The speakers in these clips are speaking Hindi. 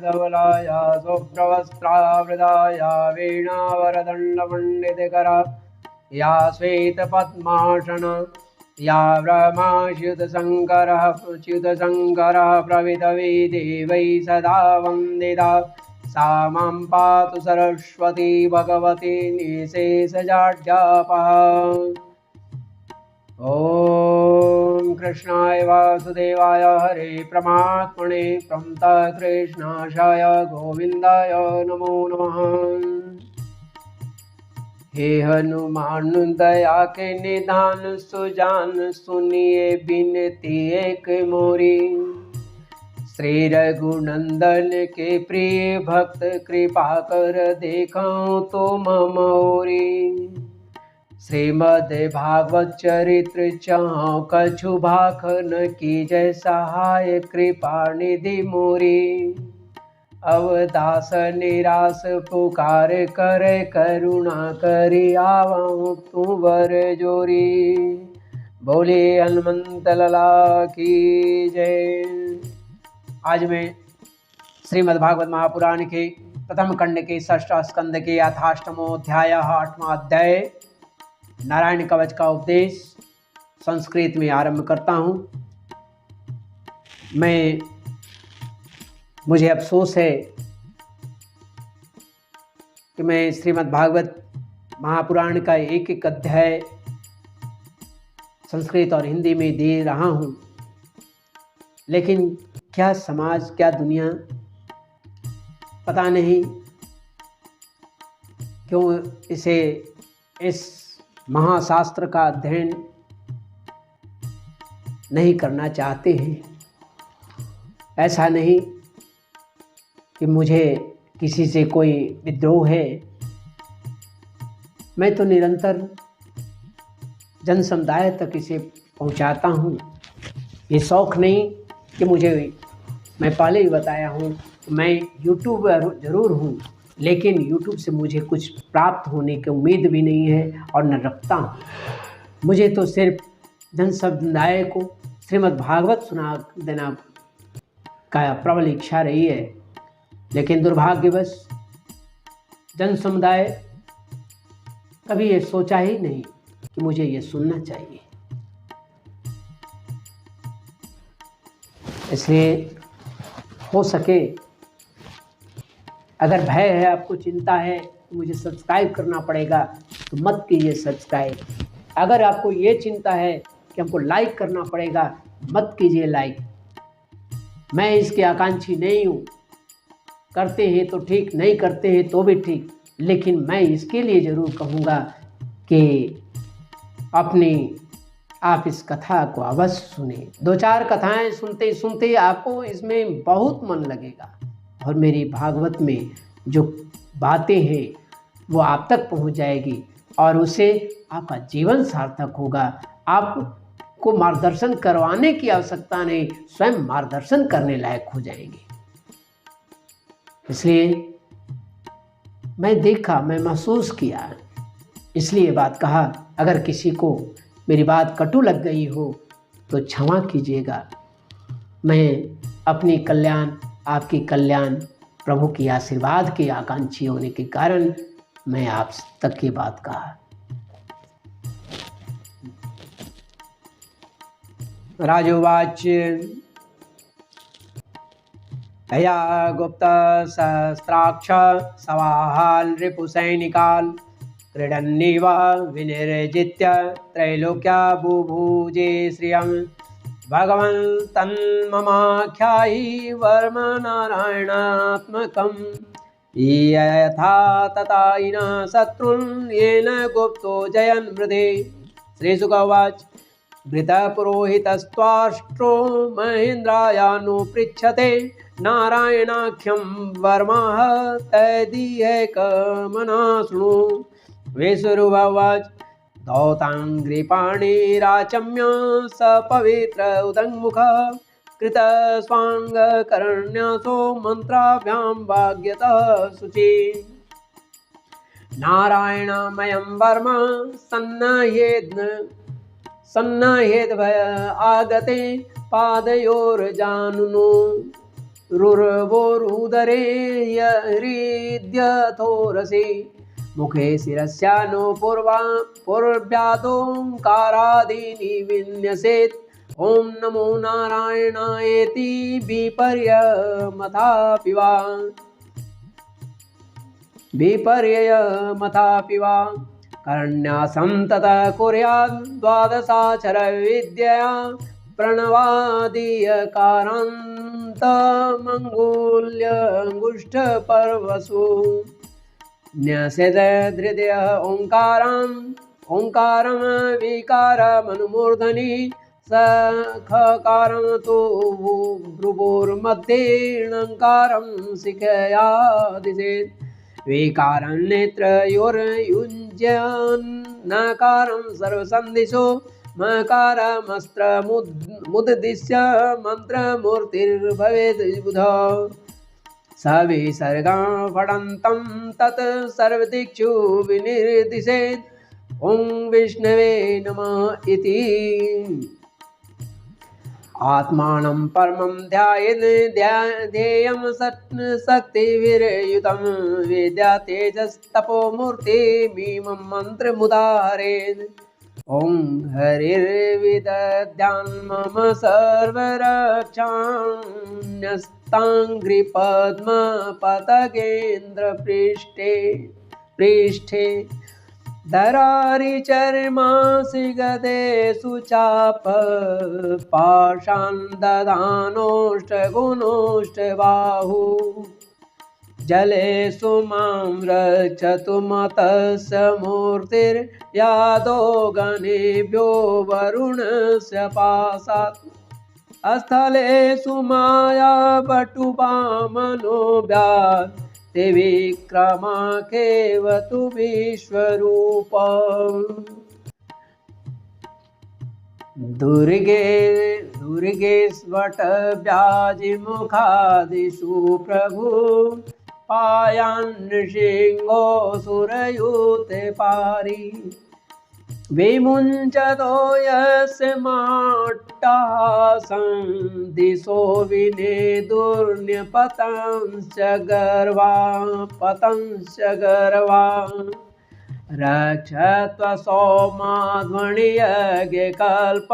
धवलाय शुभ्रवस्त्रावृताय वीणावरदण्डमण्डितकरा या श्वेतपद्मासन या ब्रह्माच्युतशङ्करः प्रवितवी देवै सदा वन्दिता सा मां पातु सरस्वती भगवती निशेषजाड्यापः। ॐ कृष्णाय वासुदेवाय हरे परमात्मने प्रणतकृष्णाय गोविन्दाय नमो नमः। हे हनुमान दया के निधान सुजान सुनिए बिनती एक मोरी। श्री रघुनंदन के प्रिय भक्त कृपा कर देखो तो मम ओरी। श्रीमद् भागवत चरित्र चहु कछु भाखन की जय सहाय कृपा निधि मोरी। अवदास निराश पुकार करे करुणा करी आवहु तू वर जोरी। बोले हनुमंत लला की जय। आज मैं श्रीमद् भागवत महापुराण के प्रथम खंड के षष्ठ स्कंद के अथाष्टमो अध्याय 8वां अध्याय नारायण कवच का उपदेश संस्कृत में आरंभ करता हूँ। मुझे अफसोस है कि मैं श्रीमद् भागवत महापुराण का एक एक अध्याय संस्कृत और हिंदी में दे रहा हूँ, लेकिन क्या समाज क्या दुनिया पता नहीं क्यों इस महाशास्त्र का अध्ययन नहीं करना चाहते हैं। ऐसा नहीं कि मुझे किसी से कोई विद्रोह है, मैं तो निरंतर जन समुदाय तक इसे पहुंचाता हूं। ये शौक़ नहीं कि मैं पहले ही बताया हूं, मैं यूट्यूबर जरूर हूं, लेकिन यूट्यूब से मुझे कुछ प्राप्त होने की उम्मीद भी नहीं है और न रखता हूँ। मुझे तो सिर्फ जन समुदाय को श्रीमद् भागवत सुना देना का प्रबल इच्छा रही है, लेकिन दुर्भाग्यवश जन समुदाय कभी ये सोचा ही नहीं कि मुझे ये सुनना चाहिए। इसलिए हो सके, अगर भय है, आपको चिंता है कि मुझे सब्सक्राइब करना पड़ेगा, तो मत कीजिए सब्सक्राइब। अगर आपको ये चिंता है कि हमको लाइक करना पड़ेगा, मत कीजिए लाइक। मैं इसके आकांक्षी नहीं हूँ। करते हैं तो ठीक, नहीं करते हैं तो भी ठीक, लेकिन मैं इसके लिए ज़रूर कहूँगा कि आप इस कथा को अवश्य सुने। 2-4 कथाएं सुनते सुनते आपको इसमें बहुत मन लगेगा और मेरी भागवत में जो बातें हैं वो आप तक पहुंच जाएगी और उससे आपका जीवन सार्थक होगा। आपको मार्गदर्शन करवाने की आवश्यकता नहीं, स्वयं मार्गदर्शन करने लायक हो जाएंगे। इसलिए मैं महसूस किया, इसलिए बात कहा। अगर किसी को मेरी बात कटु लग गई हो तो क्षमा कीजिएगा। मैं अपनी कल्याण, आपकी कल्याण, प्रभु की आशीर्वाद के आकांक्षी होने के कारण मैं आप तक ये बात कहा। राजोवाच हया गुप्त सहस्राक्ष सवाहाल रिपुसैनिकाल क्रीडन्नीव विनिर्जित्य त्रैलोक्या बुभुजे श्रियं भगवन् तन्ममाख्यायि वर्म नारायणात्मकं यथा तथाइना शत्रुन् येन गुप्तो जयन् मृधे। श्रीशुक उवाच भृतपुरोहितस्त्वाष्ट्रो महेन्द्रायानुपृच्छते नारायणाख्यं वर्मः तैदीयैकमना शृणु। वेशुरुवाच धौताङ्घ्रिपाणिराचम्य स पवित्र उदङ्मुख कृतस्वाङ्गकर्ण्यसो मन्त्राभ्यां भाग्यतः शुचि। नारायणमयं वर्म सन्नहेद्भय आगते पादयोर्जानुनो रुर्वोरुदरे हृद्यथोरसि मुखे शिरस्यानो पूर्व्यादोंकारादीनि विन्यसेत्। ॐ नमो नारायणायेति विपर्ययमथापि वा करण्यासं ततः कुर्यात् द्वादशाक्षरविद्यया प्रणवादियकारान्तमङ्गूल्यङ्गुष्ठपर्वसु न्यसेद हृदय ओङ्कारं विकारमनुमूर्धनि सखकारं तु भ्रुवोर्मध्ये शिखया दिशेत् विकारं नेत्रयोर्युञ्जन्नकारं सर्वसन्दिशो मकारमस्त्रमुद्दिश्य मन्त्रमूर्तिर्भवेत् बुध सविसर्गां फडन्तं तत् सर्वदिक्षु विनिर्दिशेत्। ॐ विष्णवे नमः इति आत्मानं परमं ध्येयं शक्तिविरयुतं विद्या तेजस्तपोमूर्तिमिमं मन्त्रमुदाहरेत्। ॐ हरिर्विदध्यान् मम सर्वरक्षाण्यस्ताङ्घ्रिपद्मपतगेन्द्रपृष्ठे धरारिचर्मासि गदेषु चाप पाशान् दधानोष्टगुणोष्टबाहु जलेषु मां रक्षतु मतस्य मूर्तिर्यादो गणेभ्यो वरुणस्य पाशात् स्थलेषु मायापटुवामनोऽभ्यात् ते विक्रमाकेव तु विश्वरूप दुर्गे स्वटव्याजिमुखादिषु प्रभु पायान् नृसिंहोऽसुरयूते पारि विमुञ्चतो यस्य माट्टासं दिशो विनेदुर्न्यपतंश्च गर्वा रक्षत्वसौमाध्वनियज्ञकल्प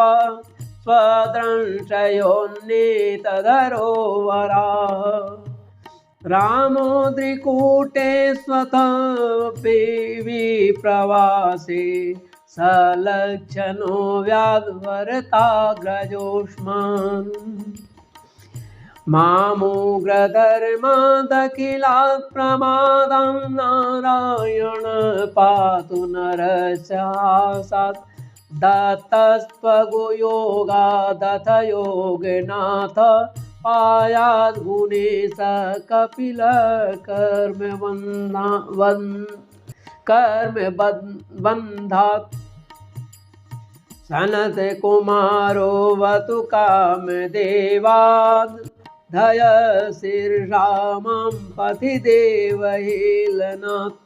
स्वद्रंशयोन्नीतधरोवराः रामोद्रिकूटे स्वतः विप्रवासे सलक्षणो व्याध्वरताग्रजोष्मान् मामुग्रधर्मादखिलात् प्रमादं नारायण पातु नरस्यासात् दत्तस्त्वगुयोगादथ योगनाथ पायाद् गुणेश कपिल कर्मबन्धात् सनत कुमारो वतु कामदेवात् धयशीर्षा मां पथि देवहेलनात्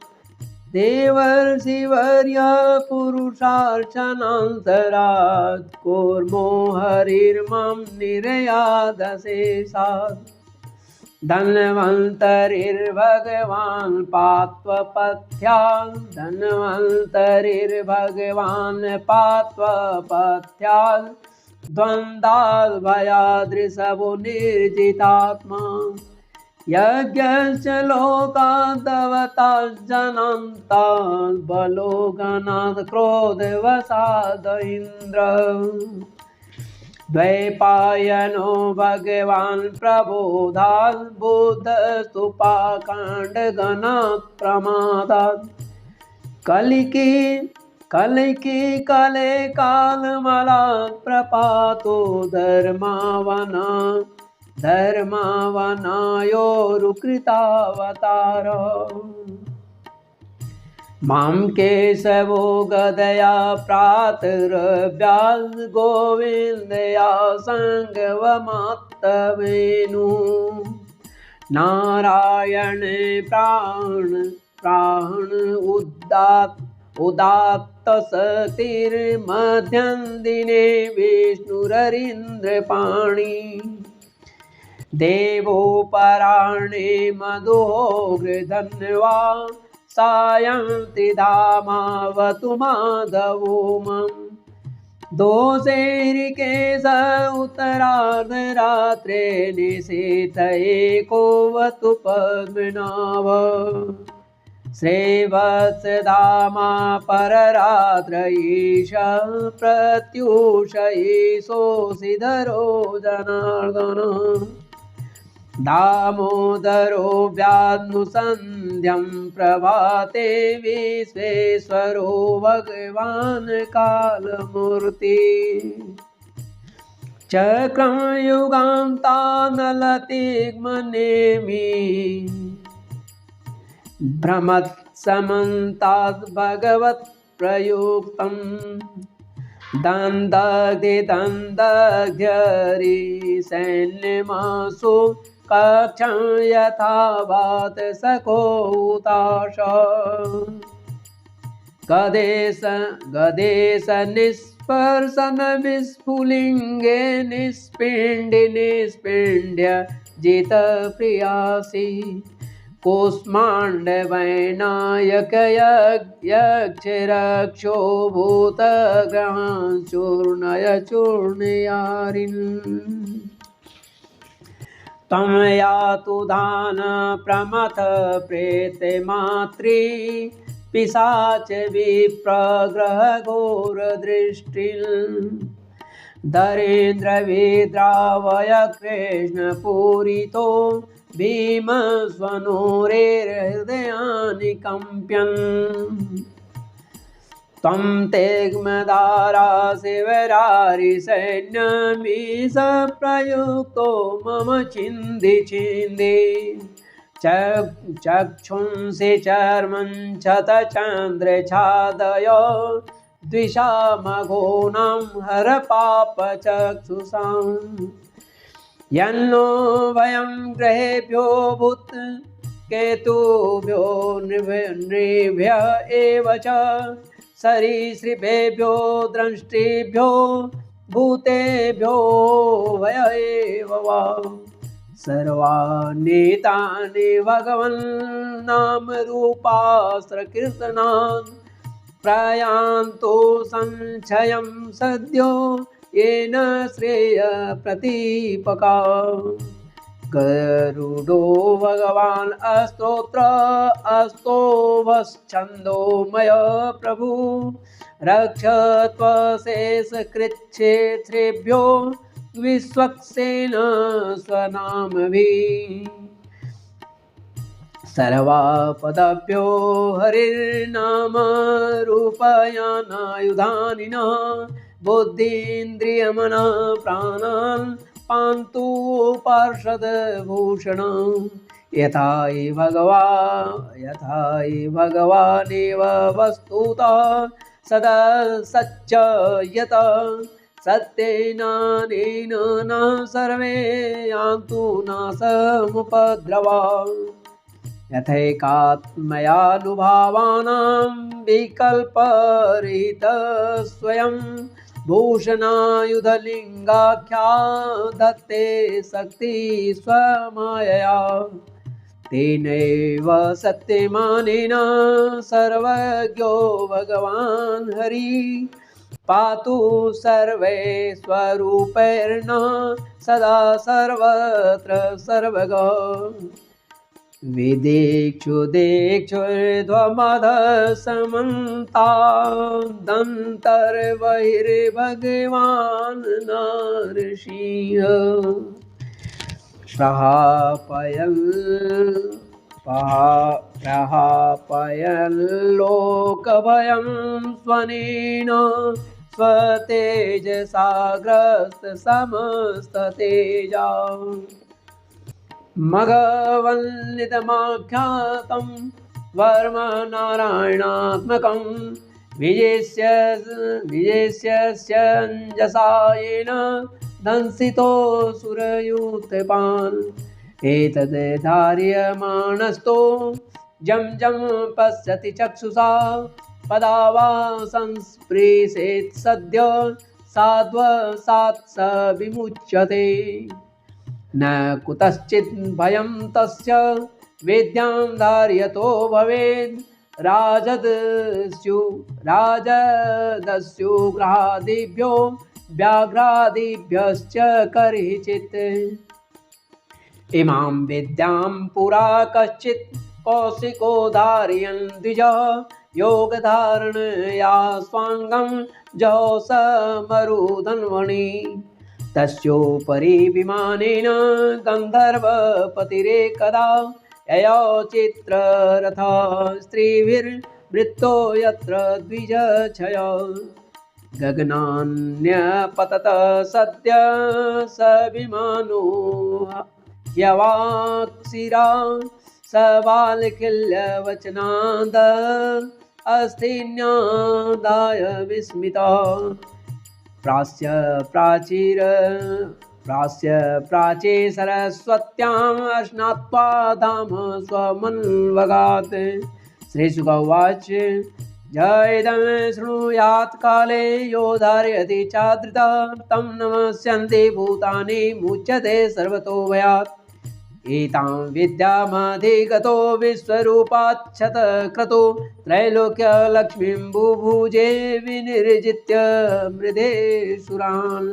देवर्षिवर्य पुरुषार्चनान्तरात् कूर्मो हरिर्मां निरयादशेषात् धन्वन्तरिर्भगवान् पात्वपथ्यात् द्वन्द्वाद् भयाद्रिषभो निर्जितात्मा यज्ञश्च लोकादवतात् जनान्तात् बलो गणात् क्रोधवशाद् इन्द्र द्वैपायनो भगवान् प्रबोधात् बुद्धस्तुपाकाण्डगणात् प्रमादात् कलिकी कले कालमलात् प्रपातो धर्मावनायोरुकृतावतार मां केशवो गदया प्रातरव्यास् गोविन्दया सङ्गवमात्तवेनु नारायणे प्राण उदात्तशक्तिर्मध्यं दिने विष्णुररीन्द्रपाणि देवोपराणे मधुहो गृधन्वा सायं त्रिधामावतु माधवो मम दोषैरिकेश उत्तरार्धरात्रे निशीथ एकोऽवतु पद्मनाभ श्रीवत्सधामा पररात्र ईश प्रत्यूष ईशोऽसिधरो जनार्दन दामोदरो व्यानुसन्ध्यं प्रभाते विश्वेश्वरो भगवान् कालमूर्ति चक्रं युगान्तानलतिग्मनेमि भ्रमत्समन्ताद् भगवत् प्रयुक्तं दन्दग्धि सैन्यमासु कक्षं यथावत् सकोताश गदेश निस्पर्शन विस्फुलिङ्गे निस्पिण्ड्य जित प्रियासि कूष्माण्डवैनायक यक्षरक्षो भूतग्रहान् चूर्णय चूर्णयारिन् त्वं यातु दान प्रमथ प्रेतमात्री पिशाच विप्रग्रह घोरदृष्टिन् धरेन्द्र विद्रावय कृष्णपूरितो भीमस्वनोरेर्हृदयानि कम्प्यन् त्वं तेग्मदारा शिवरारिसैन्यमीश प्रयुक्तो मम छिन्दि चक्षुंसि चर्मं क्षतचन्द्रछादय द्विषामघोनं हरपापचक्षुषाम् यन्नो वयं ग्रहेभ्यो भूत केतुभ्यो नृभ्य एव च सरीसृपेभ्यो दंष्ट्रिभ्यो भूतेभ्यो भय एव वा सर्वान्नेतानि भगवन् नामरूपास्त्रकीर्तनान् प्रयान्तो संशयं सद्यो येन श्रेय प्रतीपका गरुडो भगवान् अस्तोत्र अस्तोभश्छन्दोमय प्रभु रक्षत्वशेषकृच्छेत्रेभ्यो विश्वक्सेन स्वनामभिः सर्वापदभ्यो हरिर्नाम रूपयानायुधानिनः बुद्धीन्द्रियमनः प्राणान् पान्तु पार्षदभूषणं यथा हि भगवानेव वस्तुतः सदा सच्च यत सत्येनानेन न सर्वे यान्तु नाशमुपद्रवा यथैकात्मयानुभावानां विकल्परहित स्वयं भूषणायुधलिङ्गाख्या दत्ते शक्ति स्वमायया तेनैव सत्यमानेन सर्वज्ञो भगवान् हरि पातु सर्वे स्वरूपैर्न सदा सर्वत्र सर्वगा विदेक्षुदेक्षुर्ध्वमधसमन्तादन्तर्बहिर्भगवान् नरसिंह प्रहापयल्लोकभयं स्वनेन स्वतेजसाग्रस्तसमस्ततेजा मघवन्नितमाख्यातं वर्म नारायणात्मकं विजयस्यञ्जसा येन दंसितो सुरयूथपान् एतद् धार्यमाणस्तो जं पश्यति चक्षुषा पदावा संस्पृशेत् सद्य साध्वसात् स विमुच्यते न कुतश्चित् भयं तस्य वेद्यां धारयतो भवेत्। राजदस्युग्रहादिभ्यो व्याघ्रादिभ्यश्च कर्हिचित्। इमां विद्यां पुरा कश्चित् कौशिको धारयन् द्विजः। योगधारणया स्वाङ्गं जहोसमरुधन्वणि। तस्योपरि विमानेन गन्धर्वपतिरेकदा ययौ चित्ररथः स्त्रीभिर्वृत्तो यत्र द्विजच्छय। गगनान्यपतत सद्य स विमानो यवाक्षिरा स बालकिल्यवचनाद अस्थिन्यादाय विस्मितः। प्राच्ये सरस्वत्याम् स्नात्वा धाम स्वमन्वगात्। श्रीशुक जयदं शृणुयात् काले यो धारयति चादृता तं नमस्यन्ति भूतानि मुच्यते सर्वतो भयात्। एतां विद्यामधिगतो विश्वरूपाच्छतक्रतो त्रैलोक्यलक्ष्मीं बुभुजे विनिर्जित्य मृदेशुरान्।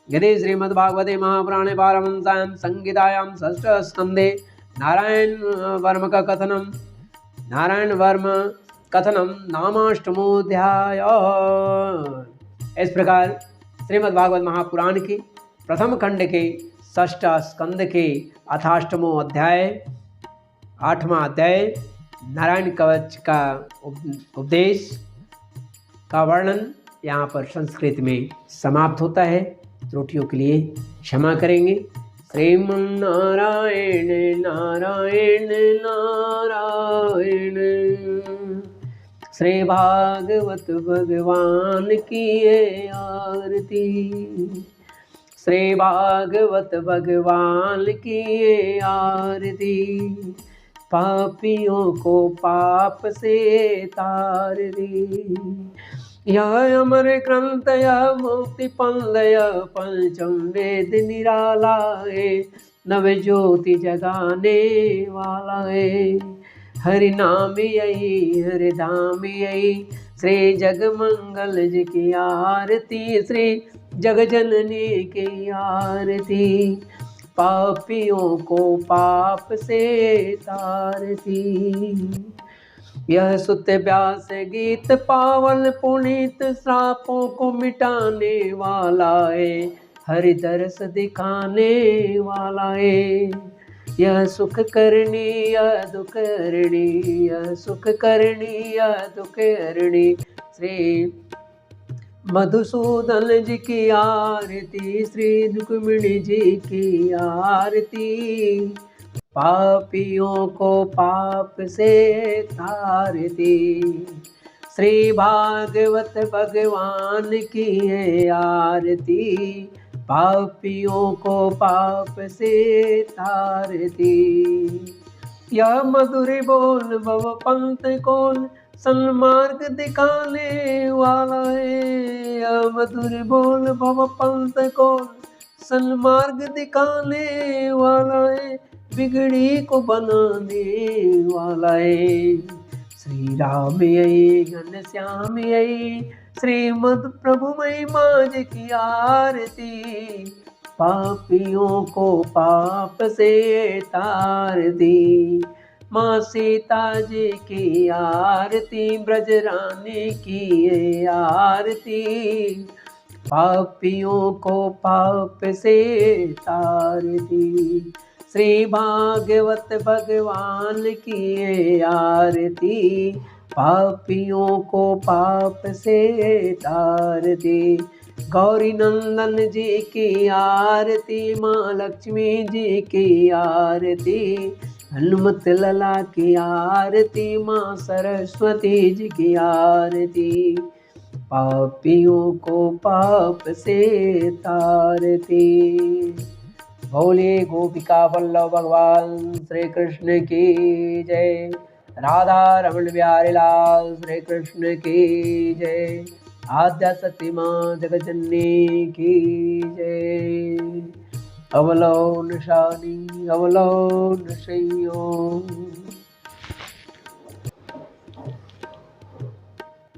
यदि श्रीमद्भागवते महापुराणे पारमहंस्यां संहितायां षष्ठस्कन्धे नारायण वर्म कथनम नामाष्टमोऽध्याय। इस प्रकार श्रीमद्भागवत महापुराण के प्रथम खंड के षष्ठ स्कंद के अथाष्टमो अध्याय 8वां अध्याय नारायण कवच का उपदेश का वर्णन यहाँ पर संस्कृत में समाप्त होता है। त्रुटियों के लिए क्षमा करेंगे। श्रीमन्नारायण नारायण नारायण। श्री भागवत भगवान की आरती। श्री भागवत भगवान की आरती। पापियों को पाप से तार दी। यह अमर ग्रंथ यह मुक्ति पंलय पंचम वेद निराला है। नव ज्योति जगाने वाला है। हरि नाम यही हरि धाम यही। श्री जगमंगल जी की आरती। श्री जगजननी की आरती। पापियों को पाप से तारती। यह सुत व्यास गीत पावन पुनीत श्रापों को मिटाने वाला है। हरि दर्श दिखाने वाला है। यह सुख करनी यह दुख हरणी। यह सुख करनी यह दुख हरणी। श्री मधुसूदन जी की आरती। श्री रुक्मिणी जी की आरती। पापियों को पाप से तार दी। श्री भागवत भगवान की है आरती। पापियों को पाप से तार दी। यह मधुर बोल भव पंथ कौन सन्मार्ग दिखाने वाला है। यह मधुर बोल भव पंथ कौन सन्मार्ग दिखाने वाला है। बिगड़ी को बनाने वाला है। श्री राम यही घनश्याम यही। श्रीमद प्रभु महिमा जी की आरती। पापियों को पाप से तार दी। माँ सीता जी की आरती। ब्रजरानी की आरती। पापियों को पाप से तार दी। श्री भागवत भगवान की आरती। पापियों को पाप से तार दी। गौरी नंदन जी की आरती। माँ लक्ष्मी जी की आरती। हनुमत लला की आरती। माँ सरस्वती जी की आरती। पापियों को पाप से तारती। भोले गोपिका वल्लभ भगवान श्री कृष्ण की जय। राधा रमण बिहारी लाल श्री कृष्ण की जय। आद्या सती माँ जगजननी की जय। अवलोन शानी अवलोन सैयो।